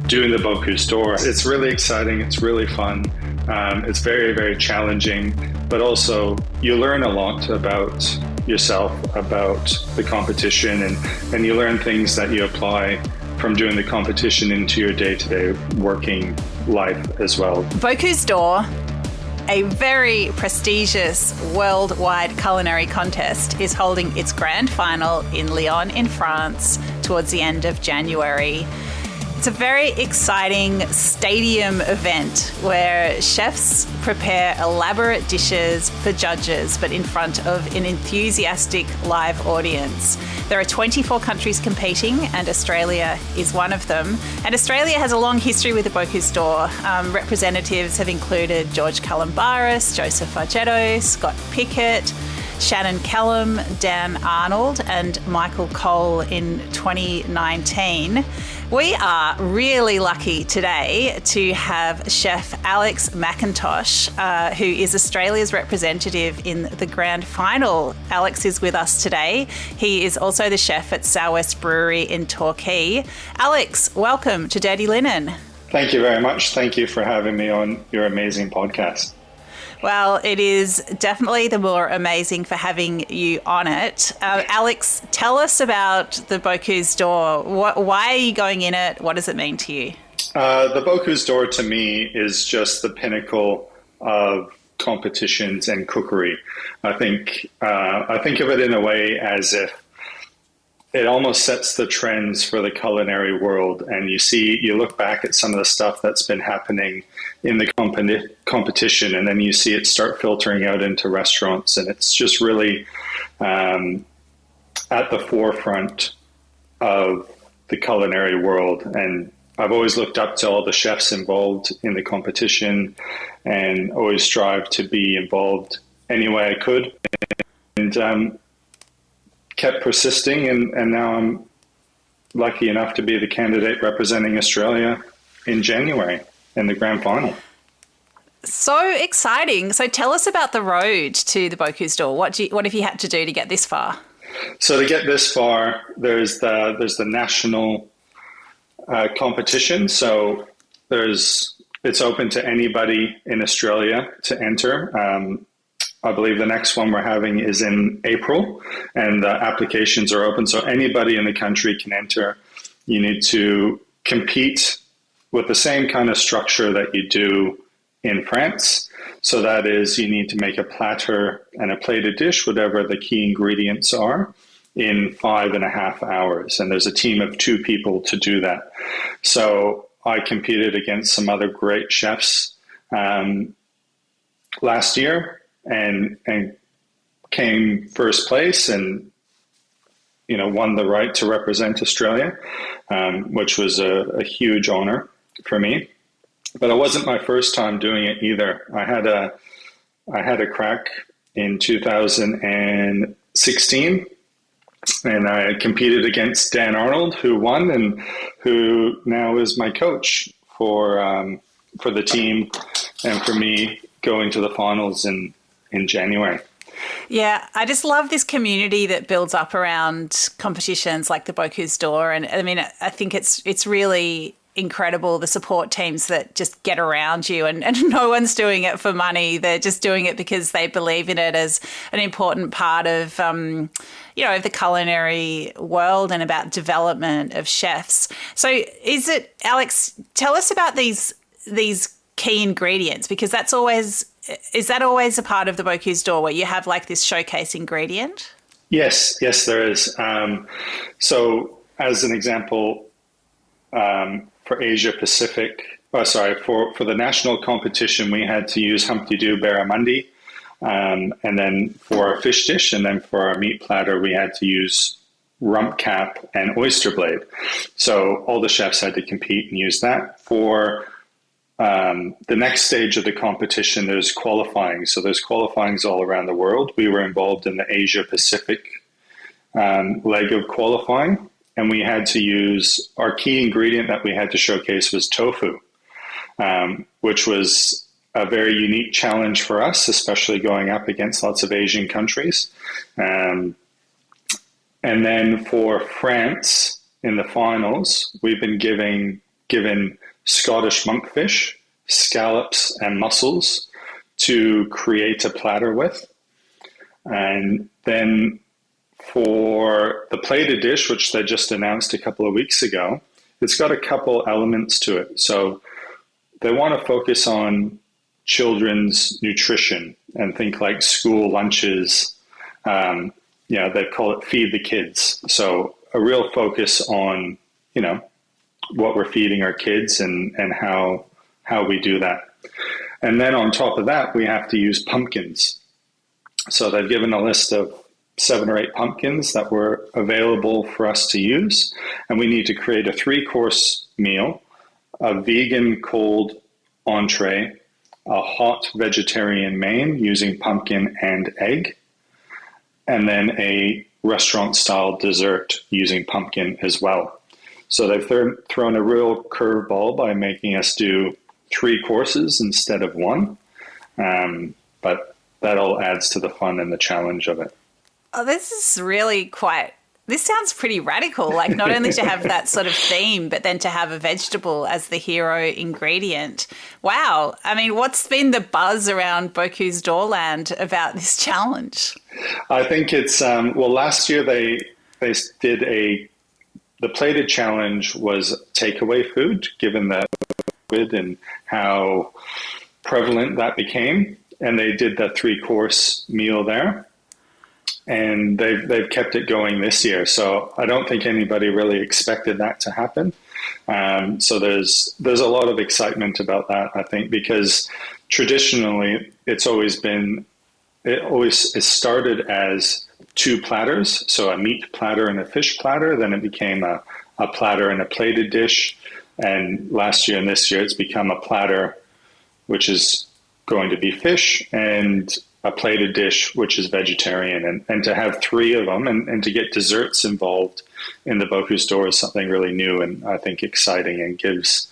doing the Bocuse store. It's really exciting. It's really fun. It's very, very challenging, but also you learn a lot about yourself, about the competition, and you learn things that you apply from doing the competition into your day-to-day working life as well. Bocuse d'Or, a very prestigious worldwide culinary contest, is holding its grand final in Lyon in France towards the end of January. It's a very exciting stadium event where chefs prepare elaborate dishes for judges, but in front of an enthusiastic live audience. There are 24 countries competing, and Australia is one of them. And Australia has a long history with the Bocuse d'Or. Representatives have included George Calombaris, Joseph Argetto, Scott Pickett, Shannon Callum, Dan Arnold, and Michael Cole in 2019. We are really lucky today to have Chef Alex McIntosh, who is Australia's representative in the grand final. Alex is with us today. He is also the chef at Sou'West Brewery in Torquay. Alex, welcome to Dirty Linen. Thank you very much. Thank you for having me on your amazing podcast. Well, it is definitely the more amazing for having you on it. Alex, tell us about the Bocuse d'Or. Why are you going in it? What does it mean to you? The Bocuse d'Or to me is just the pinnacle of competitions and cookery. I think of it in a way as if it almost sets the trends for the culinary world. And you look back at some of the stuff that's been happening in the competition, and then you see it start filtering out into restaurants. And it's just really at the forefront of the culinary world. And I've always looked up to all the chefs involved in the competition and always strived to be involved any way I could. And kept persisting, and now I'm lucky enough to be the candidate representing Australia in January in the grand final. So exciting. So tell us about the road to the Bocuse d'Or. What have you had to do to get this far? So to get this far, there's the national competition. So it's open to anybody in Australia to enter. I believe the next one we're having is in April, and the applications are open. So anybody in the country can enter. You need to compete with the same kind of structure that you do in France. So that is, you need to make a platter and a plated dish, whatever the key ingredients are, in 5.5 hours. And there's a team of 2 people to do that. So I competed against some other great chefs last year, and came first place, and won the right to represent Australia, which was a huge honor for me. But it wasn't my first time doing it either. I had a crack in 2016, and I competed against Dan Arnold, who won, and who now is my coach for the team and for me going to the finals in January. Yeah, I just love this community that builds up around competitions like the Bocuse d'Or. And I mean, I think it's really incredible, the support teams that just get around you, and no one's doing it for money. They're just doing it because they believe in it as an important part of, of the culinary world and about development of chefs. So Alex, tell us about these key ingredients, because is that always a part of the Bocuse d'Or where you have like this showcase ingredient? Yes, there is. So as an example, for Asia Pacific, for the national competition, we had to use Humpty Doo Barramundi. And then for our fish dish, and then for our meat platter, we had to use rump cap and oyster blade. So all the chefs had to compete and use that. For the next stage of the competition, there's qualifying. So there's qualifyings all around the world. We were involved in the Asia Pacific leg of qualifying, and we had to use, our key ingredient that we had to showcase was tofu, which was a very unique challenge for us, especially going up against lots of Asian countries. And then for France in the finals, we've been giving given Scottish monkfish, scallops, and mussels to create a platter with. And then for the plated dish, which they just announced a couple of weeks ago, it's got a couple elements to it. So they want to focus on children's nutrition and think like school lunches. They call it Feed the Kids. So a real focus on, what we're feeding our kids and how we do that. And then on top of that, we have to use pumpkins. So they've given a list of 7 or 8 pumpkins that were available for us to use. And we need to create a 3-course meal, a vegan cold entree, a hot vegetarian main using pumpkin and egg, and then a restaurant-style dessert using pumpkin as well. So they've thrown a real curveball by making us do 3 courses instead of 1. But that all adds to the fun and the challenge of it. Oh, this sounds pretty radical. Like not only to have that sort of theme, but then to have a vegetable as the hero ingredient. Wow. I mean, what's been the buzz around Bocuse d'Orland about this challenge? I think it's, last year they did the plated challenge was takeaway food, given that COVID and how prevalent that became. And they did that 3-course meal there. And they've kept it going this year. So I don't think anybody really expected that to happen. So there's a lot of excitement about that, I think, because traditionally it started as 2 platters. So a meat platter and a fish platter. Then it became a platter and a plated dish. And last year and this year it's become a platter, which is going to be fish, and a plated dish, which is vegetarian. And to have 3 of them and to get desserts involved in the Bocuse d'Or is something really new and I think exciting, and gives,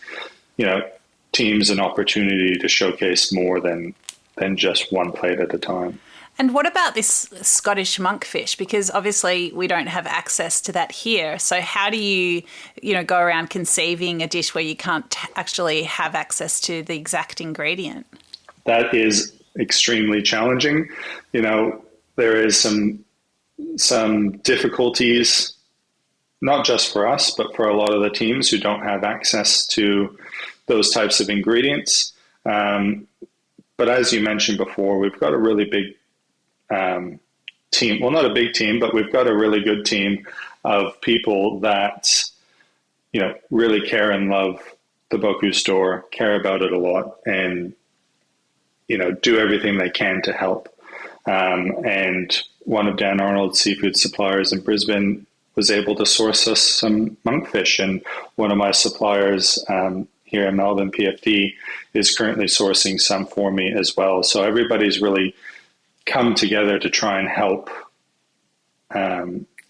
teams an opportunity to showcase more than just 1 plate at a time. And what about this Scottish monkfish? Because obviously we don't have access to that here. So how do you, go around conceiving a dish where you can't actually have access to the exact ingredient? That is extremely challenging. There is some difficulties, not just for us, but for a lot of the teams who don't have access to those types of ingredients. But as you mentioned before, we've got a really big team. Well, not a big team, but we've got a really good team of people that, really care and love the Bocuse d'Or, care about it a lot, and do everything they can to help. And one of Dan Arnold's seafood suppliers in Brisbane was able to source us some monkfish. And one of my suppliers here in Melbourne, PFD, is currently sourcing some for me as well. So everybody's really come together to try and help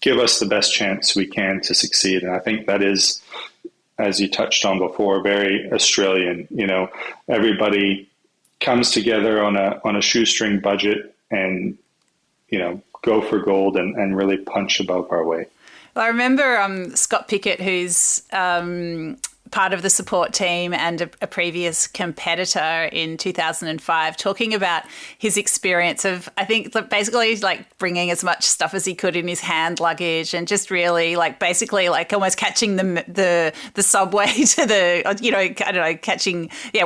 give us the best chance we can to succeed. And I think that is, as you touched on before, very Australian. Everybody comes together on a shoestring budget and, go for gold and really punch above our weight. Well, I remember Scott Pickett, who's part of the support team and a previous competitor in 2005, talking about his experience of, I think, basically like bringing as much stuff as he could in his hand luggage and just really basically almost catching the subway to the,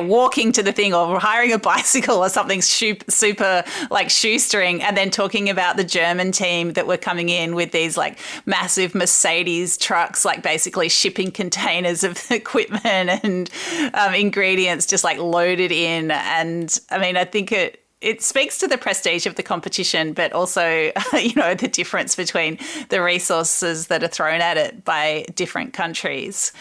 walking to the thing or hiring a bicycle or something super like shoestring, and then talking about the German team that were coming in with these like massive Mercedes trucks, like basically shipping containers of equipment and ingredients just like loaded in. And I mean, I think it speaks to the prestige of the competition, but also, the difference between the resources that are thrown at it by different countries.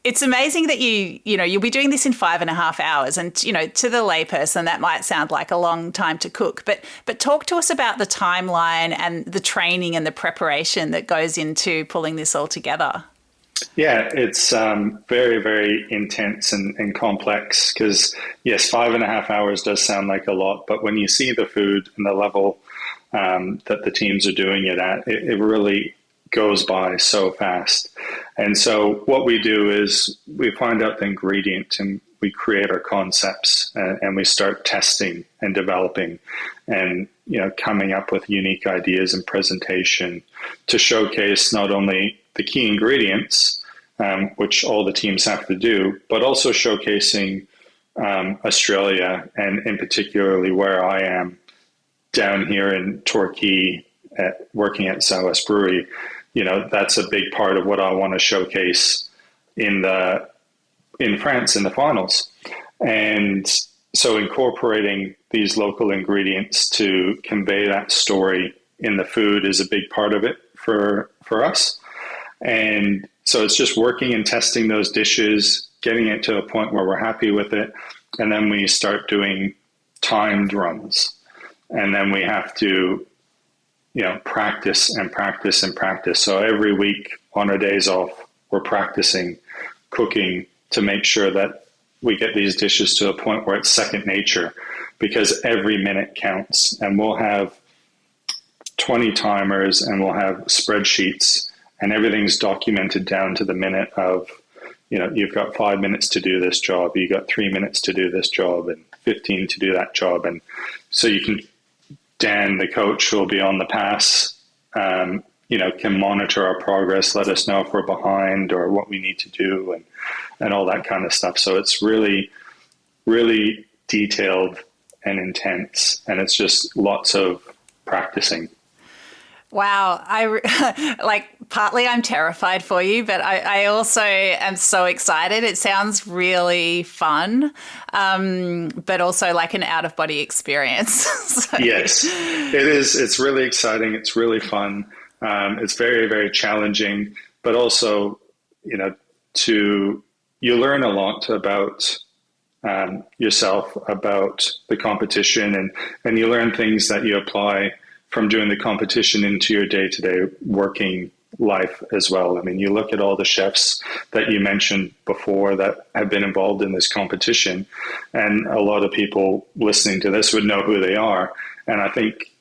It's amazing that you'll be doing this in 5.5 hours, and to the layperson that might sound like a long time to cook. But talk to us about the timeline and the training and the preparation that goes into pulling this all together. Yeah, it's very, very intense and complex because, yes, 5.5 hours does sound like a lot, but when you see the food and the level that the teams are doing it at, it really goes by so fast. And so what we do is we find out the ingredient and we create our concepts, and we start testing and developing and, coming up with unique ideas and presentation to showcase not only the key ingredients, which all the teams have to do, but also showcasing Australia, and in particularly where I am down here in Torquay, working at Sou'West Brewery. That's a big part of what I want to showcase in France in the finals. And so incorporating these local ingredients to convey that story in the food is a big part of it for us. And so it's just working and testing those dishes, getting it to a point where we're happy with it. And then we start doing timed runs. And then we have to, practice and practice and practice. So every week on our days off, we're practicing cooking to make sure that we get these dishes to a point where it's second nature, because every minute counts. And we'll have 20 timers and we'll have spreadsheets, and everything's documented down to the minute of, you've got 5 minutes to do this job, you got 3 minutes to do this job, and 15 to do that job. And so Dan, the coach, will be on the pass, can monitor our progress, let us know if we're behind or what we need to do, and all that kind of stuff. So it's really, really detailed and intense, and it's just lots of practicing. Wow. Partly I'm terrified for you, but I also am so excited. It sounds really fun, but also like an out-of-body experience. So. Yes, it is. It's really exciting. It's really fun. It's very, very challenging, but also, you learn a lot about yourself, about the competition, and you learn things that you apply from doing the competition into your day-to-day working life as well. I mean, you look at all the chefs that you mentioned before that have been involved in this competition, and a lot of people listening to this would know who they are. And I think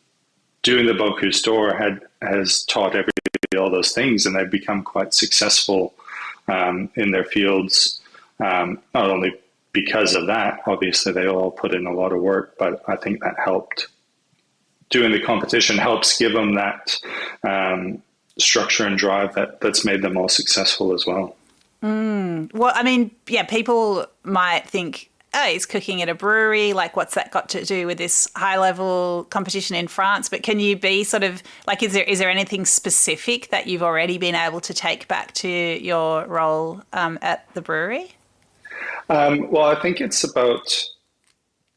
doing the Bocuse store has taught everybody all those things, and they've become quite successful in their fields, not only because of that. Obviously, they all put in a lot of work, but I think that helped. Doing the competition helps give them that structure and drive that's made them all successful as well. Well, I mean, people might think, oh, he's cooking at a brewery. Like, what's that got to do with this high-level competition in France? But can you be sort of like, is there anything specific that you've already been able to take back to your role at the brewery? Well, I think it's about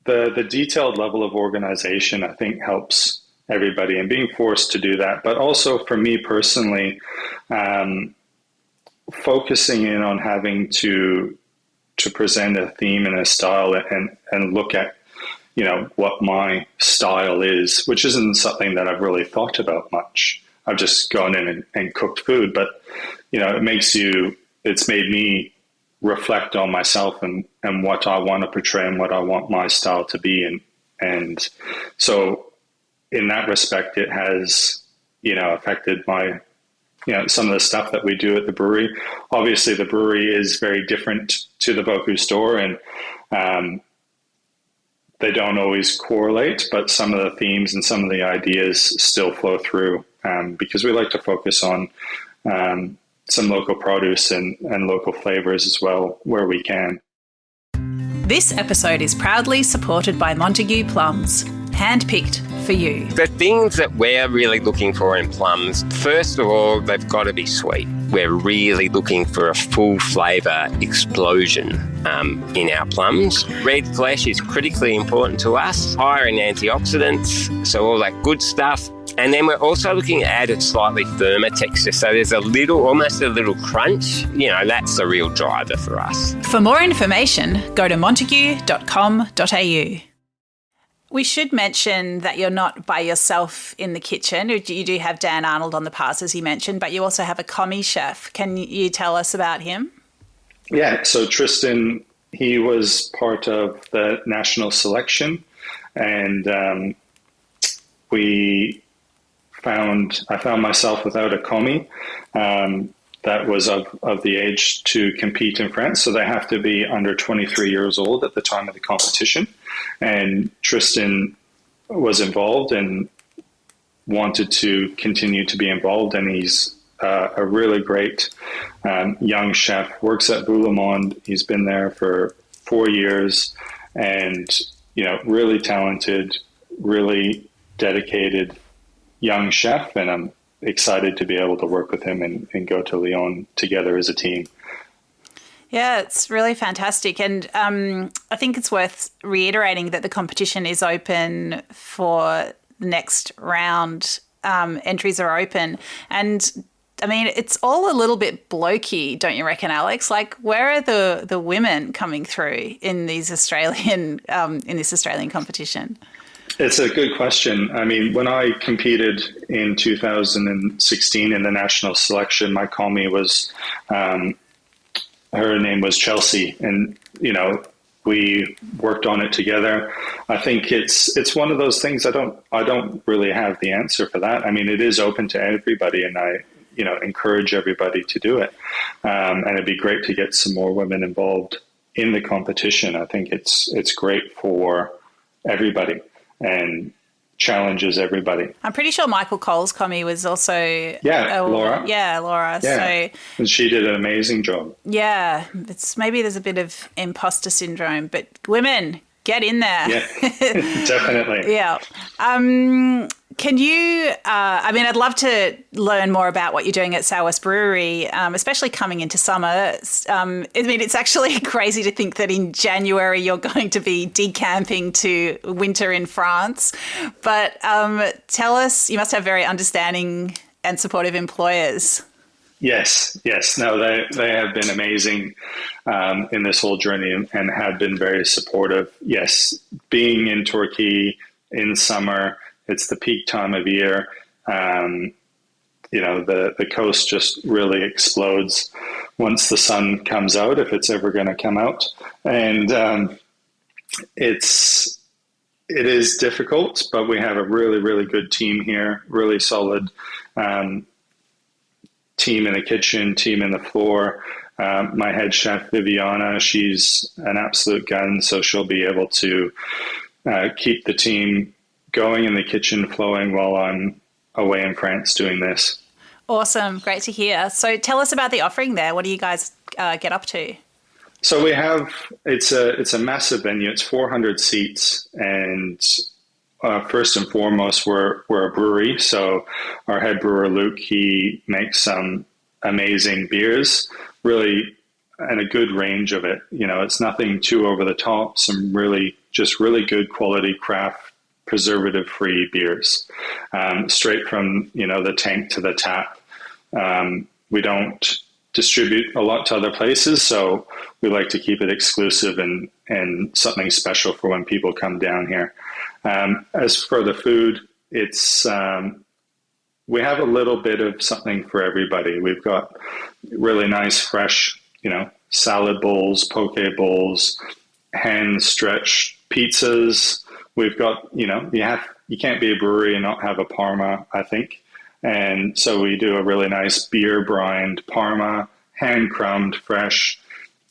the detailed level of organization, I think, helps everybody, and being forced to do that. But also for me personally, focusing in on having to present a theme and a style, and look at, what my style is, which isn't something that I've really thought about much. I've just gone in and cooked food, but, it's made me reflect on myself and what I want to portray and what I want my style to be. And so in that respect, it has, affected my, some of the stuff that we do at the brewery. Obviously, the brewery is very different to the Bocuse store, and they don't always correlate, but some of the themes and some of the ideas still flow through, because we like to focus on some local produce and local flavors as well where we can. This episode is proudly supported by Montague Plums, handpicked for you. The things that we're really looking for in plums, first of all, they've got to be sweet. We're really looking for a full flavour explosion in our plums. Red flesh is critically important to us, higher in antioxidants, so all that good stuff. And then we're also looking to add a slightly firmer texture, so there's almost a little crunch. That's the real driver for us. For more information, go to montague.com.au. We should mention that you're not by yourself in the kitchen. You do have Dan Arnold on the pass, as you mentioned, but you also have a commie chef. Can you tell us about him? Yeah, so Tristan, he was part of the national selection, and we I found myself without a commis that was of the age to compete in France. So they have to be under 23 years old at the time of the competition. And Tristan was involved and wanted to continue to be involved. And he's a really great young chef, works at Boulemond. He's been there for 4 years and, really talented, really dedicated young chef. And I'm excited to be able to work with him and go to Lyon together as a team. Yeah, it's really fantastic. And I think it's worth reiterating that the competition is open for the next round. Entries are open. And I mean, it's all a little bit blokey, don't you reckon, Alex? Like, where are the women coming through in these Australian in this Australian competition? It's a good question. I mean, when I competed in 2016 in the national selection, my commis was, her name was Chelsea, and we worked on it together. I think it's one of those things. I don't really have the answer for that. I mean, it is open to everybody, and I encourage everybody to do it. And it'd be great to get some more women involved in the competition. I think it's great for everybody and challenges everybody. I'm pretty sure Michael Cole's commis was also Laura. Yeah, Laura. Yeah. So and she did an amazing job. Yeah, maybe there's a bit of imposter syndrome, but women, get in there. Yeah, definitely. Yeah. Can you, I'd love to learn more about what you're doing at Sou'West Brewery, especially coming into summer. It's actually crazy to think that in January you're going to be decamping to winter in France. But tell us, you must have very understanding and supportive employers. Yes. No, they have been amazing in this whole journey and have been very supportive. Yes, being in Torquay in summer, it's the peak time of year. The coast just really explodes once the sun comes out, if it's ever going to come out. And it is difficult, but we have a really, really good team here, really solid team in the kitchen, team in the floor. My head chef, Viviana, she's an absolute gun, so she'll be able to keep the team going in the kitchen flowing while I'm away in France doing this. Awesome. Great to hear. So tell us about the offering there. What do you guys get up to? So we have, it's a massive venue. It's 400 seats. And first and foremost, we're a brewery. So our head brewer, Luke, he makes some amazing beers, really, and a good range of it. It's nothing too over the top, some really good quality craft, preservative-free beers, straight from, the tank to the tap. We don't distribute a lot to other places, so we like to keep it exclusive and something special for when people come down here. As for the food, it's we have a little bit of something for everybody. We've got really nice, fresh, salad bowls, poke bowls, hand-stretched pizzas. We've got, you can't be a brewery and not have a Parma, I think. And so we do a really nice beer brined Parma, hand crumbed, fresh,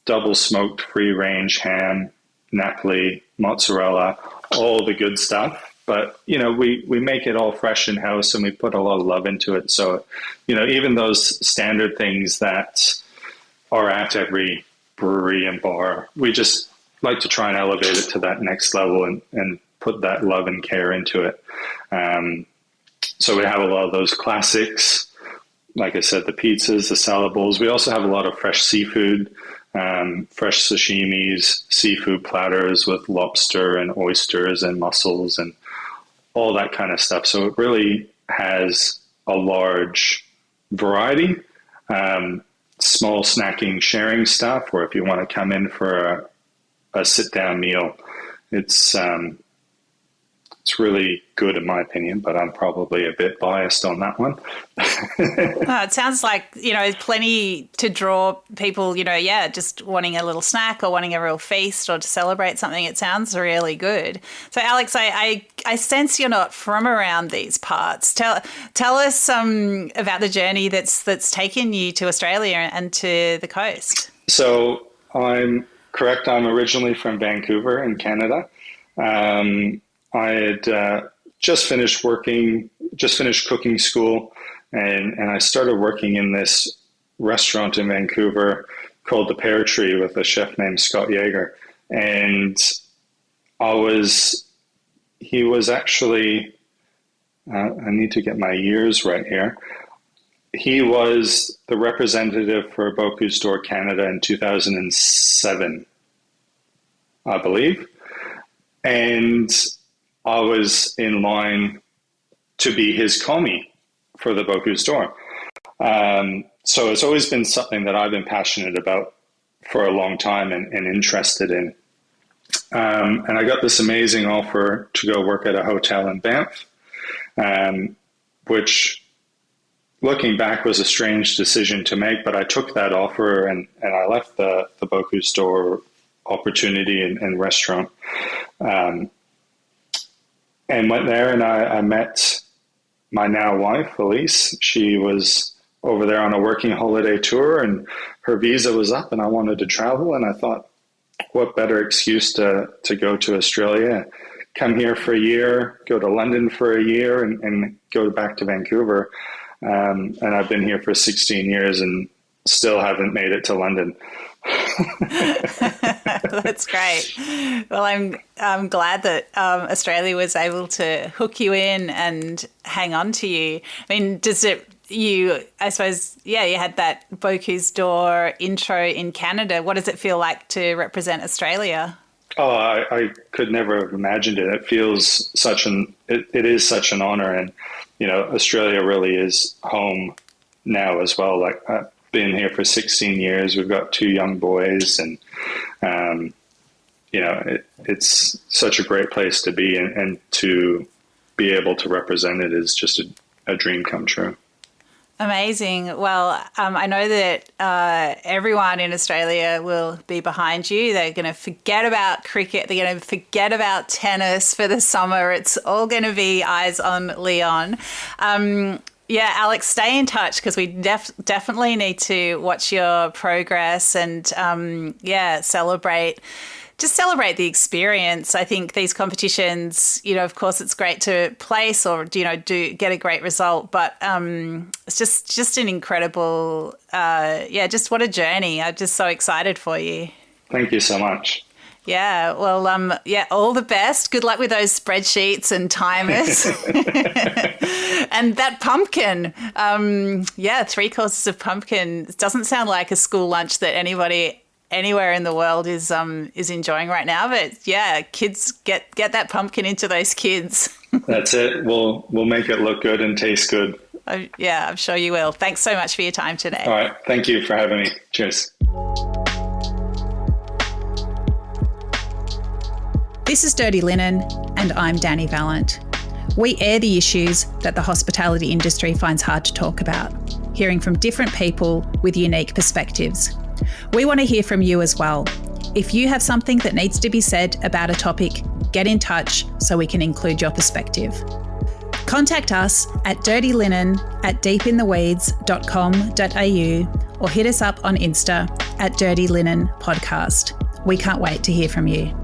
double smoked, free range ham, Napoli, mozzarella, all the good stuff. But, we make it all fresh in house and we put a lot of love into it. So, even those standard things that are at every brewery and bar, we just like to try and elevate it to that next level and put that love and care into it. So we have a lot of those classics, like I said, the pizzas, the salad bowls. We also have a lot of fresh seafood, fresh sashimis, seafood platters with lobster and oysters and mussels and all that kind of stuff. So it really has a large variety, small snacking, sharing stuff, or if you want to come in for a sit-down meal, it's it's really good in my opinion, but I'm probably a bit biased on that one. It sounds like, plenty to draw people, just wanting a little snack or wanting a real feast or to celebrate something. It sounds really good. So, Alex, I sense you're not from around these parts. Tell us about the journey that's taken you to Australia and to the coast. So I'm correct. I'm originally from Vancouver in Canada. I had just finished cooking school, and I started working in this restaurant in Vancouver called the Pear Tree with a chef named Scott Yeager. And he was actually, I need to get my years right here. He was the representative for Bocuse Canada in 2007, I believe. And I was in line to be his commie for the Bocuse d'Or. So it's always been something that I've been passionate about for a long time and interested in. And I got this amazing offer to go work at a hotel in Banff, which, looking back, was a strange decision to make, but I took that offer and I left the Bocuse d'Or opportunity and restaurant. And went there, and I met my now wife, Elise. She was over there on a working holiday tour, and her visa was up, and I wanted to travel. And I thought, what better excuse to go to Australia, come here for a year, go to London for a year, and go back to Vancouver. And I've been here for 16 years and still haven't made it to London. That's great. Well, I'm glad that Australia was able to hook you in and hang on to you. I mean, you had that Bocuse d'Or intro in Canada. What does it feel like to represent Australia? Oh, I could never have imagined it. It feels it is such an honor. And, Australia really is home now as well. Like, been here for 16 years. We've got 2 young boys, and it's such a great place to be, and to be able to represent it is just a dream come true. Amazing. Well, I know that everyone in Australia will be behind you. They're going to forget about cricket. They're going to forget about tennis for the summer. It's all going to be eyes on Leon. Yeah, Alex, stay in touch, because we definitely need to watch your progress and, celebrate the experience. I think these competitions, of course, it's great to place or, do get a great result, but it's just an incredible, just what a journey. I'm just so excited for you. Thank you so much. Yeah, well, all the best. Good luck with those spreadsheets and timers. And that pumpkin, 3 courses of pumpkin. It doesn't sound like a school lunch that anybody anywhere in the world is enjoying right now. But yeah, kids, get that pumpkin into those kids. That's it. We'll make it look good and taste good. I'm sure you will. Thanks so much for your time today. All right. Thank you for having me. Cheers. This is Dirty Linen, and I'm Dani Valent. We air the issues that the hospitality industry finds hard to talk about, hearing from different people with unique perspectives. We want to hear from you as well. If you have something that needs to be said about a topic, get in touch so we can include your perspective. Contact us at dirtylinenat deepintheweeds.com.au or hit us up on Insta at Dirty Linen Podcast. We can't wait to hear from you.